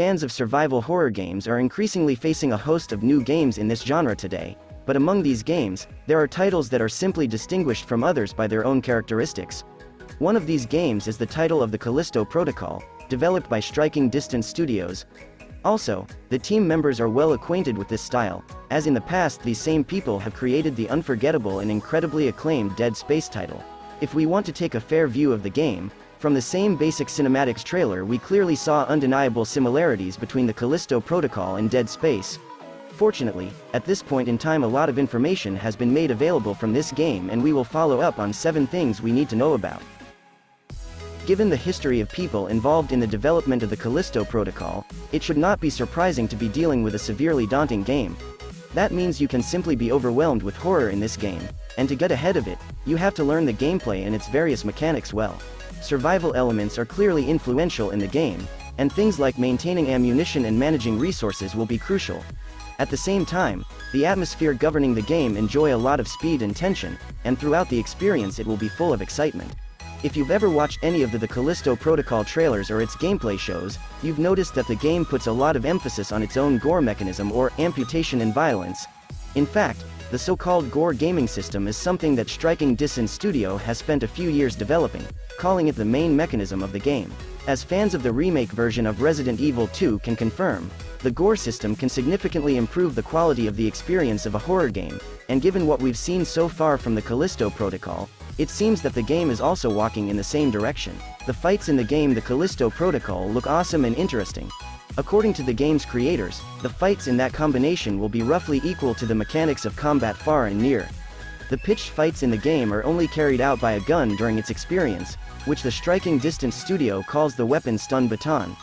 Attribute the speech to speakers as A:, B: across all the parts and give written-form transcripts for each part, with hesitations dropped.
A: fans of survival horror games are increasingly facing a host of new games in this genre today, but among these games, there are titles that are simply distinguished from others by their own characteristics. One of these games is the title of the Callisto Protocol, developed by Striking Distance Studios. Also, the team members are well acquainted with this style, as in the past these same people have created the unforgettable and incredibly acclaimed Dead Space title. If we want to take a fair view of the game, from the same basic cinematics trailer we clearly saw undeniable similarities between the Callisto Protocol and Dead Space. Fortunately, at this point in time a lot of information has been made available from this game, and we will follow up on 7 things we need to know about. Given the history of people involved in the development of the Callisto Protocol, it should not be surprising to be dealing with a severely daunting game. That means you can simply be overwhelmed with horror in this game, and to get ahead of it, you have to learn the gameplay and its various mechanics well. Survival elements are clearly influential in the game, and things like maintaining ammunition and managing resources will be crucial. At the same time, the atmosphere governing the game enjoy a lot of speed and tension, and throughout the experience it will be full of excitement. If you've ever watched any of the Callisto Protocol trailers or its gameplay shows, you've noticed that the game puts a lot of emphasis on its own gore mechanism, or amputation and violence. In fact, the so-called gore gaming system is something that Striking Distance Studio has spent a few years developing, calling it the main mechanism of the game. As fans of the remake version of Resident Evil 2 can confirm, the gore system can significantly improve the quality of the experience of a horror game, and given what we've seen so far from the Callisto Protocol, it seems that the game is also walking in the same direction. The fights in the game The Callisto Protocol look awesome and interesting. According to the game's creators, the fights in that combination will be roughly equal to the mechanics of combat far and near. The pitched fights in the game are only carried out by a gun during its experience, which the Striking Distance Studio calls the weapon stun baton.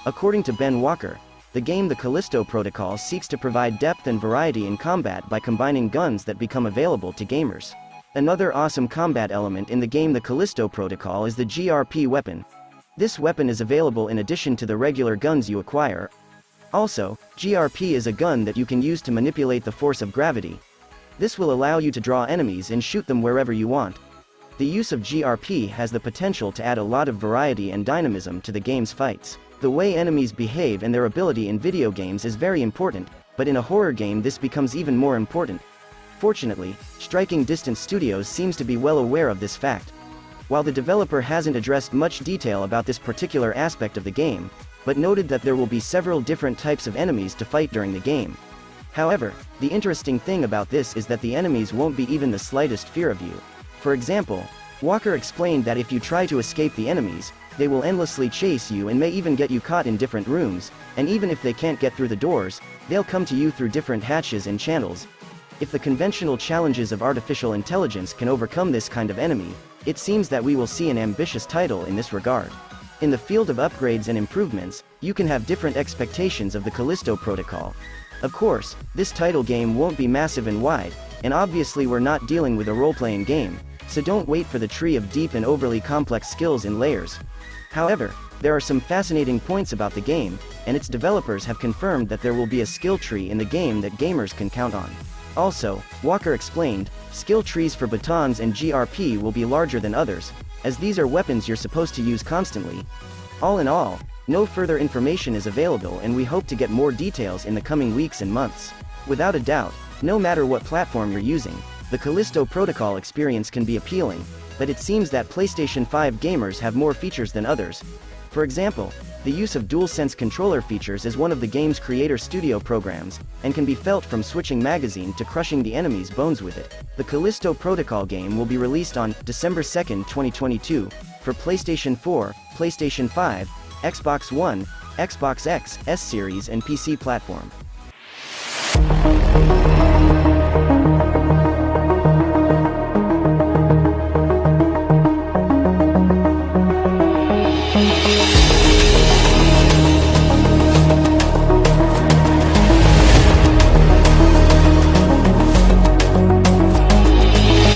A: According to Ben Walker, the game The Callisto Protocol seeks to provide depth and variety in combat by combining guns that become available to gamers. Another awesome combat element in the game The Callisto Protocol is the HIGHER.T weapon. This weapon is available in addition to the regular guns you acquire. Also, HIGHER.T is a gun that you can use to manipulate the force of gravity. This will allow you to draw enemies and shoot them wherever you want. The use of HIGHER.T has the potential to add a lot of variety and dynamism to the game's fights. The way enemies behave and their ability in video games is very important, but in a horror game this becomes even more important. Fortunately, Striking Distance Studios seems to be well aware of this fact. While the developer hasn't addressed much detail about this particular aspect of the game, but noted that there will be several different types of enemies to fight during the game. However, the interesting thing about this is that the enemies won't be even the slightest fear of you. For example, Walker explained that if you try to escape the enemies, they will endlessly chase you and may even get you caught in different rooms, and even if they can't get through the doors, they'll come to you through different hatches and channels. If the conventional challenges of artificial intelligence can overcome this kind of enemy, it seems that we will see an ambitious title in this regard. In the field of upgrades and improvements, you can have different expectations of the Callisto Protocol. Of course, this title game won't be massive and wide, and obviously we're not dealing with a role-playing game, so don't wait for the tree of deep and overly complex skills in layers. However, there are some fascinating points about the game, and its developers have confirmed that there will be a skill tree in the game that gamers can count on. Also, Walker explained, skill trees for batons and HIGHER.T will be larger than others, as these are weapons you're supposed to use constantly. All in all, no further information is available, and we hope to get more details in the coming weeks and months. Without a doubt, no matter what platform you're using, the Callisto Protocol experience can be appealing, but it seems that PlayStation 5 gamers have more features than others. For example, the use of DualSense controller features is one of the game's creator studio programs, and can be felt from switching magazine to crushing the enemy's bones with it. The Callisto Protocol game will be released on December 2, 2022, for PlayStation 4, PlayStation 5, Xbox One, Xbox X, S Series and PC platform.